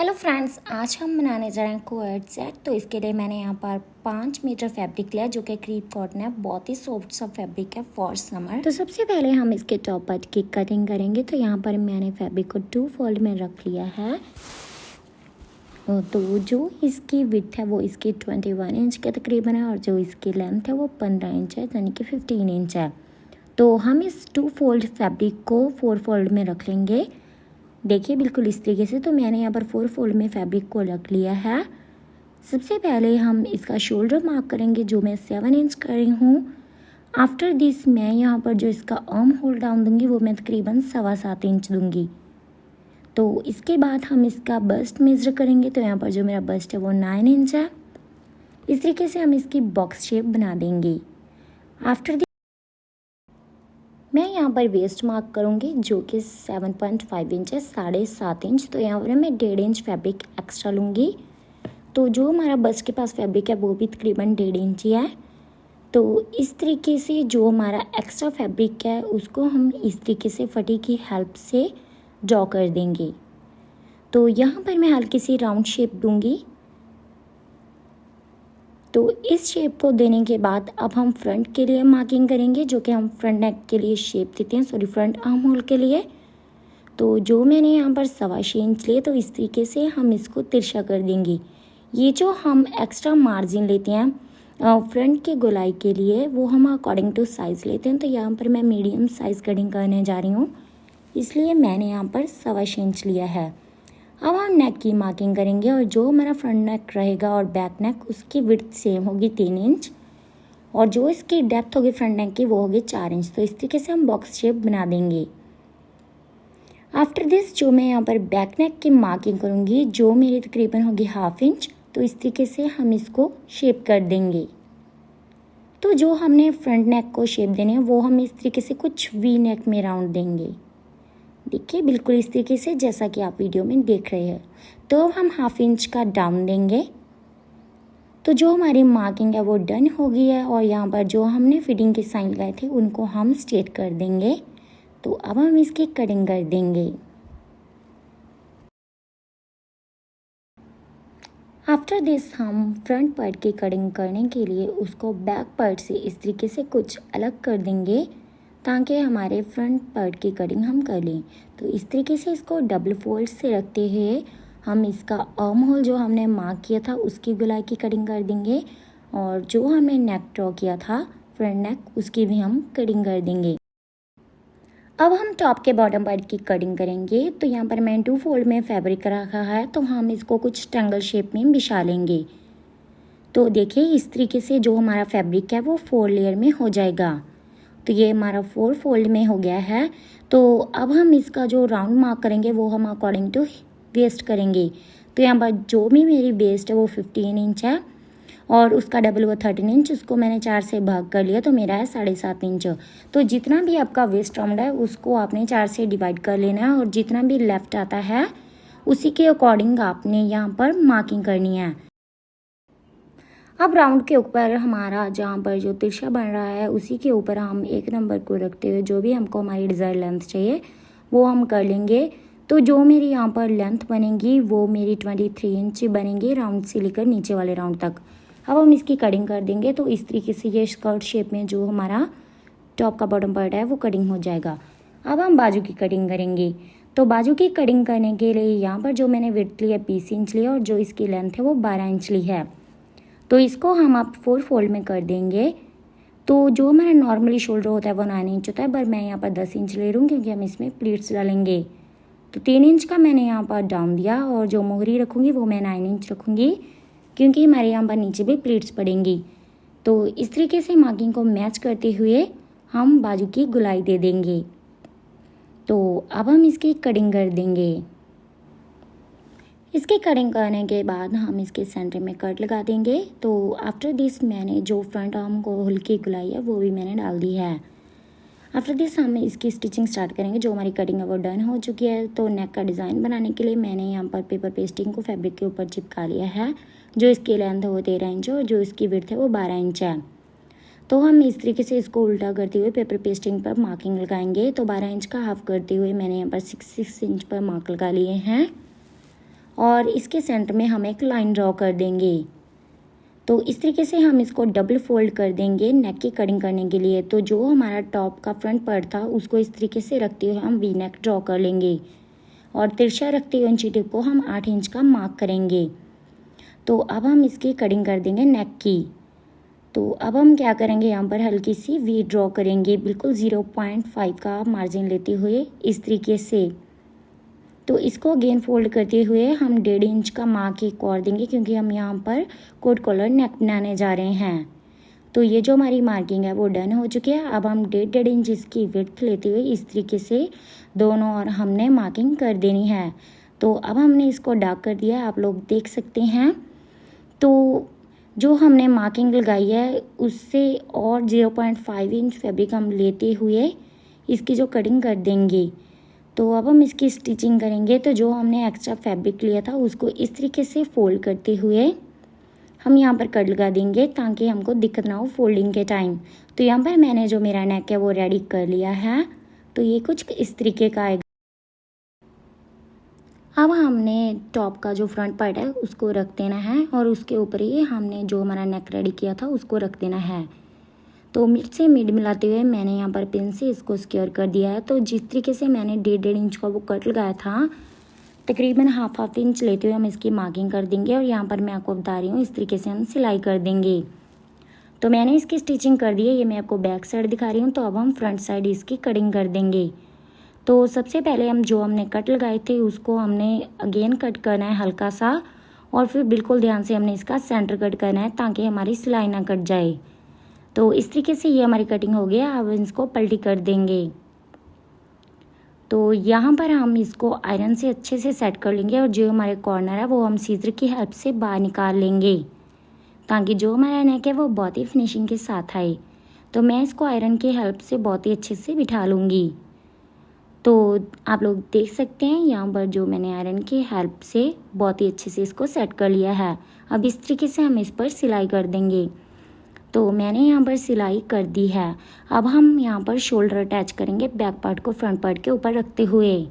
Hello friends, आज हम बनाने जा रहे हैं कोएड सेट। तो इसके लिए मैंने यहाँ पर 5 मीटर फैब्रिक लिया जो कि क्रीप कॉटन है। बहुत ही सॉफ्ट सा फैब्रिक है फॉर समर। तो सबसे पहले हम इसके टॉप पार्ट की कटिंग करेंगे। तो यहाँ पर मैंने फैब्रिक को 2 फोल्ड में रख लिया है। तो जो इसकी विड्थ है वो इसकी 21 इंच के तकरीबन है और जो इसकी लेंथ है वो 15 इंच है, यानी कि 15 इंच है। तो हम इस 2 फोल्ड फैब्रिक को 4 फोल्ड में रख लेंगे। देखिए बिल्कुल इस तरीके से। तो मैंने यहाँ पर 4 फोल्ड में फैब्रिक को रख लिया है। सबसे पहले हम इसका शोल्डर मार्क करेंगे जो मैं 7 इंच कर रही हूँ। आफ्टर दिस मैं यहाँ पर जो इसका आर्म होल डाउन दूंगी वो मैं तकरीबन 7.25 इंच दूंगी। तो इसके बाद हम इसका बस्ट मेजर करेंगे। तो यहाँ पर जो मेरा बस्ट है वो 9 इंच है। इस तरीके से हम इसकी बॉक्स शेप बना देंगे। आफ्टर मैं यहाँ पर वेस्ट मार्क करूँगी जो कि 7.5 इंच है, 7.5 इंच। तो यहाँ पर मैं 1.5 इंच फैब्रिक एक्स्ट्रा लूँगी। तो जो हमारा बस्ट के पास फैब्रिक है वो भी तकरीबन 1.5 इंच ही है। तो इस तरीके से जो हमारा एक्स्ट्रा फैब्रिक है उसको हम इस तरीके से फटी की हेल्प से ड्रॉ कर देंगे। तो यहाँ पर मैं हल्की सी राउंड शेप दूँगी। तो इस शेप को देने के बाद अब हम फ्रंट के लिए मार्किंग करेंगे जो कि हम फ्रंट नेक के लिए शेप देते हैं, फ्रंट आर्म होल के लिए। तो जो मैंने यहाँ पर 6.25 इंच लिए तो इस तरीके से हम इसको तिरछा कर देंगे। ये जो हम एक्स्ट्रा मार्जिन लेते हैं फ्रंट के गोलाई के लिए वो हम अकॉर्डिंग टू साइज़ लेते हैं। तो यहाँ पर मैं मीडियम साइज़ कटिंग करने जा रही हूँ, इसलिए मैंने यहाँ पर 6.25 इंच लिया है। अब हम नेक की मार्किंग करेंगे और जो हमारा फ्रंट नेक रहेगा और बैक नेक उसकी विड्थ सेम होगी 3 इंच और जो इसकी डेप्थ होगी फ्रंट नेक की वो होगी 4 इंच। तो इस तरीके से हम बॉक्स शेप बना देंगे। आफ्टर दिस जो मैं यहाँ पर बैक नेक की मार्किंग करूँगी जो मेरी तकरीबन होगी 1/2 इंच। तो इस तरीके से हम इसको शेप कर देंगे। तो जो हमने फ्रंट नेक को शेप देने वो हम इस तरीके से कुछ वी नेक में राउंड देंगे। देखिए बिल्कुल इस तरीके से जैसा कि आप वीडियो में देख रहे हैं। तो अब हम 1/2 इंच का डाउन देंगे। तो जो हमारी मार्किंग है वो डन हो गई है और यहाँ पर जो हमने फिटिंग के साइन लगाए थे उनको हम स्ट्रेट कर देंगे। तो अब हम इसकी कटिंग कर देंगे। आफ्टर दिस हम फ्रंट पार्ट की कटिंग करने के लिए उसको बैक पार्ट से इस तरीके से कुछ अलग कर देंगे ताकि हमारे फ्रंट पार्ट की कटिंग हम कर लें। तो इस तरीके से इसको डबल फोल्ड से रखते हुए हम इसका आर्म होल जो हमने मार्क किया था उसकी गोलाई की कटिंग कर देंगे और जो हमने नेक ड्रॉ किया था फ्रंट नेक उसकी भी हम कटिंग कर देंगे। अब हम टॉप के बॉटम पार्ट की कटिंग करेंगे। तो यहाँ पर मैं 2 फोल्ड में फैब्रिक रखा है तो हम इसको कुछ ट्रायंगल शेप में बिछा लेंगे। तो देखिए इस तरीके से जो हमारा फैब्रिक है वो 4 लेयर में हो जाएगा। तो ये हमारा 4 फोल्ड में हो गया है। तो अब हम इसका जो राउंड मार्क करेंगे वो हम अकॉर्डिंग टू वेस्ट करेंगे। तो यहाँ पर जो भी मेरी वेस्ट है वो 15 इंच है और उसका डबल वो 13 इंच, उसको मैंने 4 से भाग कर लिया तो मेरा है 7.5 इंच। तो जितना भी आपका वेस्ट राउंड है उसको आपने 4 से डिवाइड कर लेना है और जितना भी लेफ्ट आता है उसी के अकॉर्डिंग आपने यहाँ पर मार्किंग करनी है। अब राउंड के ऊपर हमारा जहाँ पर जो तिरछा बन रहा है उसी के ऊपर हम 1 नंबर को रखते हुए जो भी हमको हमारी डिज़ायर लेंथ चाहिए वो हम कर लेंगे। तो जो मेरी यहाँ पर लेंथ बनेगी वो मेरी 23 इंच बनेगी राउंड से लेकर नीचे वाले राउंड तक। अब हम इसकी कटिंग कर देंगे। तो इस तरीके से ये स्कर्ट शेप में जो हमारा टॉप का बॉटम पार्ट है वो कटिंग हो जाएगा। अब हम बाजू की कटिंग करेंगे। तो बाजू की कटिंग करने के लिए यहाँ पर जो मैंने विड्थ लिया 20 इंच लिया और जो इसकी लेंथ है वो 12 इंच ली है। तो इसको हम आप 4 फोल्ड में कर देंगे। तो जो हमारा नॉर्मली शोल्डर होता है वो 9 इंच होता है पर मैं यहाँ पर 10 इंच ले रही हूँ क्योंकि हम इसमें प्लीट्स डालेंगे। तो 3 इंच का मैंने यहाँ पर डाउन दिया और जो मोहरी रखूँगी वो मैं 9 इंच रखूँगी क्योंकि हमारे यहाँ पर नीचे भी प्लीट्स पड़ेंगी। तो इस तरीके से मार्किंग को मैच करते हुए हम बाजू की गोलाई दे देंगे। तो अब हम इसकी कटिंग कर देंगे। इसकी कटिंग करने के बाद हम इसके सेंटर में कट लगा देंगे। तो आफ्टर दिस मैंने जो फ्रंट आर्म को होल की गोलाई है वो भी मैंने डाल दी है। आफ्टर दिस हम इसकी स्टिचिंग स्टार्ट करेंगे। जो हमारी कटिंग है वो डन हो चुकी है। तो नेक का डिज़ाइन बनाने के लिए मैंने यहाँ पर पेपर पेस्टिंग को फैब्रिक के ऊपर चिपका लिया है। जो इसकी लेंथ है वो 13 इंच और जो इसकी विड्थ है वो 12 इंच है। तो हम इस तरीके से इसको उल्टा करते हुए पेपर पेस्टिंग पर मार्किंग लगाएंगे। तो 12 इंच का हाफ करते हुए मैंने यहाँ पर 6 इंच पर मार्क लगा लिए हैं और इसके सेंटर में हम एक लाइन ड्रॉ कर देंगे। तो इस तरीके से हम इसको डबल फोल्ड कर देंगे नेक की कटिंग करने के लिए। तो जो हमारा टॉप का फ्रंट पार्ट था उसको इस तरीके से रखते हुए हम वी नेक ड्रॉ कर लेंगे और तिरछा रखते हुए इंची टिप को हम 8 इंच का मार्क करेंगे। तो अब हम इसकी कटिंग कर देंगे नेक की। तो अब हम क्या करेंगे, यहाँ पर हल्की सी वी ड्रॉ करेंगे, बिल्कुल 0.5 का मार्जिन लेते हुए इस तरीके से। तो इसको अगेन फोल्ड करते हुए हम 1.5 इंच का मार्क एक और देंगे, क्योंकि हम यहाँ पर कोट कॉलर नेक बनाने जा रहे हैं। तो ये जो हमारी मार्किंग है वो डन हो चुकी है। अब हम 1.5 इंच इसकी विड्थ लेते हुए इस तरीके से दोनों और हमने मार्किंग कर देनी है। तो अब हमने इसको डार्क कर दिया, आप लोग देख सकते हैं। तो जो हमने मार्किंग लगाई है उससे और 0.5 इंच फैब्रिक हम लेते हुए इसकी जो कटिंग कर देंगे। तो अब हम इसकी स्टिचिंग करेंगे। तो जो हमने एक्स्ट्रा फैब्रिक लिया था उसको इस तरीके से फोल्ड करते हुए हम यहाँ पर कट लगा देंगे, ताकि हमको दिक्कत ना हो फोल्डिंग के टाइम। तो यहाँ पर मैंने जो मेरा नेक है वो रेडी कर लिया है। तो ये कुछ इस तरीके का आएगा। अब हमने टॉप का जो फ्रंट पार्ट है उसको रख देना है और उसके ऊपर ही हमने जो हमारा नेक रेडी किया था उसको रख देना है। तो मिड से मिड मिलाते हुए मैंने यहाँ पर पिन से इसको सिक्योर कर दिया है। तो जिस तरीके से मैंने 1.5 इंच का वो कट लगाया था, तकरीबन हाफ इंच लेते हुए हम इसकी मार्किंग कर देंगे और यहाँ पर मैं आपको बता रही हूँ इस तरीके से हम सिलाई कर देंगे। तो मैंने इसकी स्टिचिंग कर दी है, ये मैं आपको बैक साइड दिखा रही हूँ। तो अब हम फ्रंट साइड इसकी कटिंग कर देंगे। तो सबसे पहले हमने कट लगाए थे उसको हमने अगेन कट करना है हल्का सा, और फिर बिल्कुल ध्यान से हमने इसका सेंटर कट करना है, ताकि हमारी सिलाई ना कट जाए। तो इस तरीके से ये हमारी कटिंग हो गया। अब इसको पलटी कर देंगे। तो यहाँ पर हम इसको आयरन से अच्छे से सेट कर लेंगे और जो हमारे कॉर्नर है वो हम सीजर की हेल्प से बाहर निकाल लेंगे, ताकि जो हमारा नेक है वो बहुत ही फिनिशिंग के साथ आए। तो मैं इसको आयरन की हेल्प से बहुत ही अच्छे से बिठा लूँगी। तो आप लोग देख सकते हैं यहाँ पर जो मैंने आयरन की हेल्प से बहुत ही अच्छे से इसको सेट कर लिया है। अब इस तरीके से हम इस पर सिलाई कर देंगे। तो मैंने यहाँ पर सिलाई कर दी है। अब हम यहाँ पर शोल्डर अटैच करेंगे बैक पार्ट को फ्रंट पार्ट के ऊपर रखते हुए।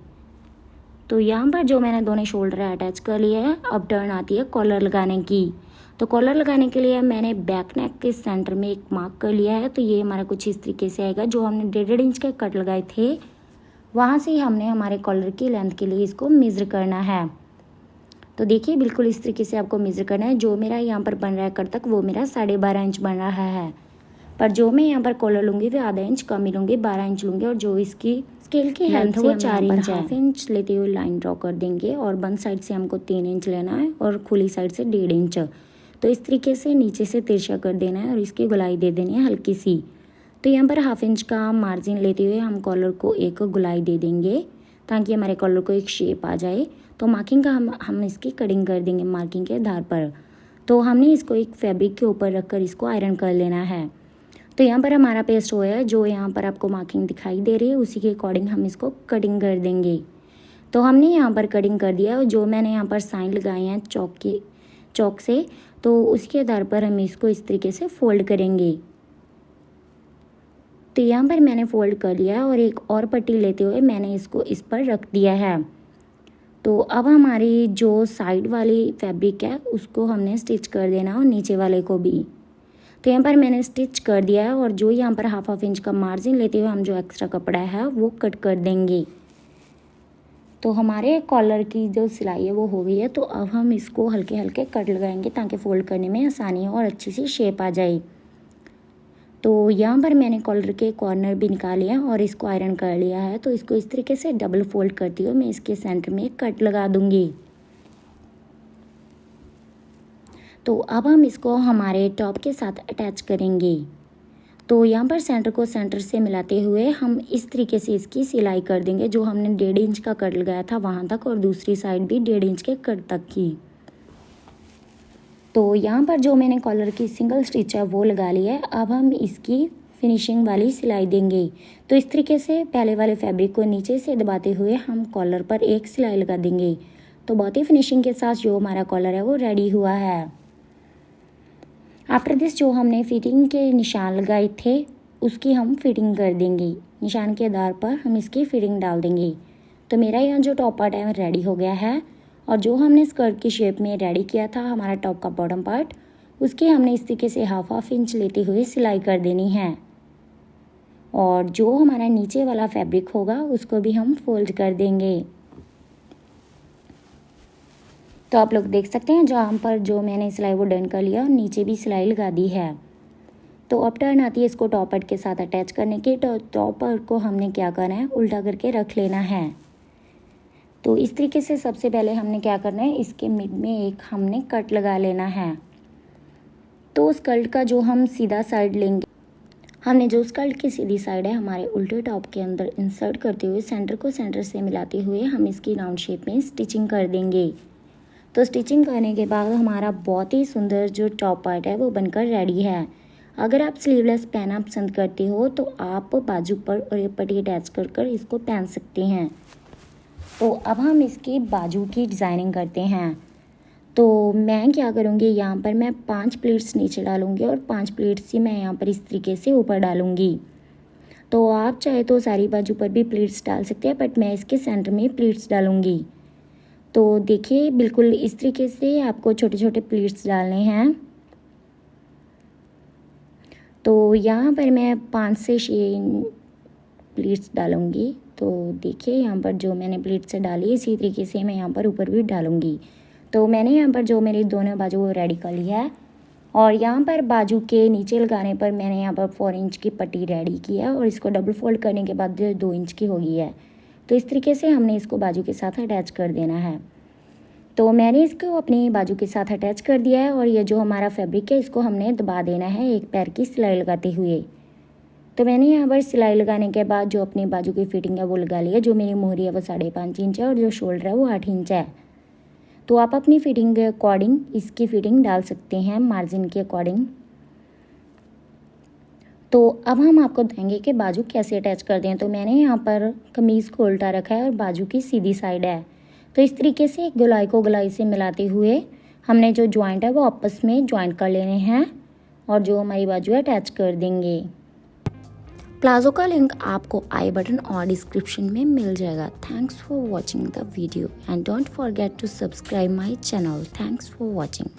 तो यहाँ पर जो मैंने दोनों शोल्डर अटैच कर लिए हैं, अब टर्न आती है कॉलर लगाने की। तो कॉलर लगाने के लिए मैंने बैक नेक के सेंटर में एक मार्क कर लिया है। तो ये हमारा कुछ इस तरीके से आएगा। जो हमने 1.5 इंच के कट लगाए थे वहाँ से हमने हमारे कॉलर की लेंथ के लिए इसको मेज़र करना है। तो देखिए बिल्कुल इस तरीके से आपको मेज़र करना है। जो मेरा यहाँ पर बन रहा है कट तक वो मेरा 12.5 इंच बन रहा है, पर जो मैं यहाँ पर कॉलर लूँगी वो आधा इंच कम ही लूँगी, 12 इंच लूँगी। और जो इसकी स्केल की हेल्थ है वो 4 इंच है। हाफ इंच लेते हुए लाइन ड्रॉ कर देंगे और बंद साइड से हमको 3 इंच लेना है और खुली साइड से 1.5 इंच। तो इस तरीके से नीचे से तिरछा कर देना है और इसकी गोलाई दे देनी है हल्की सी। तो यहाँ पर हाफ इंच का मार्जिन लेते हुए हम कॉलर को एक गोलाई दे देंगे, ताकि हमारे कॉलर को एक शेप आ जाए। तो मार्किंग का हम इसकी कटिंग कर देंगे मार्किंग के आधार पर। तो हमने इसको एक फैब्रिक के ऊपर रखकर इसको आयरन कर लेना है। तो यहाँ पर हमारा पेस्ट हो है, जो यहाँ पर आपको मार्किंग दिखाई दे रही है उसी के अकॉर्डिंग हम इसको कटिंग कर देंगे। तो हमने यहाँ पर कटिंग कर दिया और जो मैंने यहाँ पर साइन लगाए हैं चौक से, तो उसके आधार पर हम इसको इस तरीके से फोल्ड करेंगे। तो यहाँ पर मैंने फोल्ड कर लिया और एक और पट्टी लेते हुए मैंने इसको इस पर रख दिया है। तो अब हमारी जो साइड वाली फैब्रिक है उसको हमने स्टिच कर देना और नीचे वाले को भी। तो यहाँ पर मैंने स्टिच कर दिया है और जो यहाँ पर हाफ इंच का मार्जिन लेते हुए हम जो एक्स्ट्रा कपड़ा है वो कट कर देंगे। तो हमारे कॉलर की जो सिलाई है वो हो गई है। तो अब हम इसको हल्के हल्के कट लगाएंगे, ताकि फोल्ड करने में आसानी हो और अच्छी सी शेप आ जाए। तो यहाँ पर मैंने कॉलर के कॉर्नर भी निकाले हैं और इसको आयरन कर लिया है। तो इसको इस तरीके से डबल फोल्ड करती हूँ मैं इसके सेंटर में कट लगा दूँगी। तो अब हम इसको हमारे टॉप के साथ अटैच करेंगे। तो यहाँ पर सेंटर को सेंटर से मिलाते हुए हम इस तरीके से इसकी सिलाई कर देंगे। जो हमने 1.5 इंच का कट लगाया था वहाँ तक और दूसरी साइड भी 1.5 इंच के कट तक की। तो यहाँ पर जो मैंने कॉलर की सिंगल स्टिच है वो लगा ली है। अब हम इसकी फिनिशिंग वाली सिलाई देंगे। तो इस तरीके से पहले वाले फैब्रिक को नीचे से दबाते हुए हम कॉलर पर एक सिलाई लगा देंगे। तो बहुत ही फिनिशिंग के साथ जो हमारा कॉलर है वो रेडी हुआ है। आफ्टर दिस जो हमने फिटिंग के निशान लगाए थे उसकी हम फिटिंग कर देंगे। निशान के आधार पर हम इसकी फिटिंग डाल देंगे। तो मेरा यहाँ जो टॉप पार्ट है रेडी हो गया है और जो हमने स्कर्ट की शेप में रेडी किया था हमारा टॉप का बॉटम पार्ट, उसके हमने इस तरीके से हाफ इंच लेते हुए सिलाई कर देनी है। और जो हमारा नीचे वाला फैब्रिक होगा उसको भी हम फोल्ड कर देंगे। तो आप लोग देख सकते हैं जहाँ पर जो मैंने सिलाई वो डन कर लिया और नीचे भी सिलाई लगा दी है। तो अब टर्न आती है इसको टॉप पार्ट के साथ अटैच करने की। तो टॉप पार्ट को हमने क्या करना है, उल्टा करके रख लेना है। तो इस तरीके से सबसे पहले हमने क्या करना है, इसके मिड में एक हमने कट लगा लेना है। तो स्कर्ट का जो हम सीधा साइड लेंगे, हमने जो स्कर्ट की सीधी साइड है हमारे उल्टे टॉप के अंदर इंसर्ट करते हुए सेंटर को सेंटर से मिलाते हुए हम इसकी राउंड शेप में स्टिचिंग कर देंगे। तो स्टिचिंग करने के बाद हमारा बहुत ही सुंदर जो टॉप पार्ट है वो बनकर रेडी है। अगर आप स्लीवलेस पहनना पसंद करते हो तो आप बाजू पर और पट्टी अटैच कर इसको पहन सकते हैं। तो अब हम इसकी बाजू की डिज़ाइनिंग करते हैं। तो मैं क्या करूँगी, यहाँ पर मैं 5 प्लीट्स नीचे डालूँगी और 5 प्लीट्स ही मैं यहाँ पर इस तरीके से ऊपर डालूँगी। तो आप चाहे तो सारी बाजू पर भी प्लीट्स डाल सकते हैं, बट मैं इसके सेंटर में प्लीट्स डालूँगी। तो देखिए बिल्कुल इस तरीके से आपको छोटे छोटे प्लीट्स डालने हैं। तो यहाँ पर मैं 5 से 6 प्लीट्स डालूँगी। तो देखिए यहाँ पर जो मैंने प्लीट्स डाली इसी तरीके से मैं यहाँ पर ऊपर भी डालूँगी। तो मैंने यहाँ पर जो मेरी दोनों बाजू वो रेडी कर ली है और यहाँ पर बाजू के नीचे लगाने पर मैंने यहाँ पर 4 इंच की पट्टी रेडी की है और इसको डबल फोल्ड करने के बाद 2 इंच की हो गई है। तो इस तरीके से हमने इसको बाजू के साथ अटैच कर देना है। तो मैंने इसको अपनी बाजू के साथ अटैच कर दिया है और ये जो हमारा फैब्रिक है इसको हमने दबा देना है एक पैर की सिलाई लगाते हुए। तो मैंने यहाँ पर सिलाई लगाने के बाद जो अपनी बाजू की फिटिंग है वो लगा ली है। जो मेरी मोहरी है वो 5.5 इंच है और जो शोल्डर है वो 8 इंच है। तो आप अपनी फिटिंग के अकॉर्डिंग इसकी फिटिंग डाल सकते हैं मार्जिन के अकॉर्डिंग। तो अब हम आपको बताएंगे कि बाजू कैसे अटैच कर दें। तो मैंने यहाँ पर कमीज़ को उल्टा रखा है और बाजू की सीधी साइड है। तो इस तरीके से एक गोलाई को गोलाई से मिलाते हुए हमने जो जॉइंट है वो आपस में जॉइंट कर लेने हैं और जो हमारी बाजू है अटैच कर देंगे। प्लाजो का लिंक आपको आई बटन और डिस्क्रिप्शन में मिल जाएगा। Thanks for watching the video and don't forget to subscribe my channel. Thanks for watching.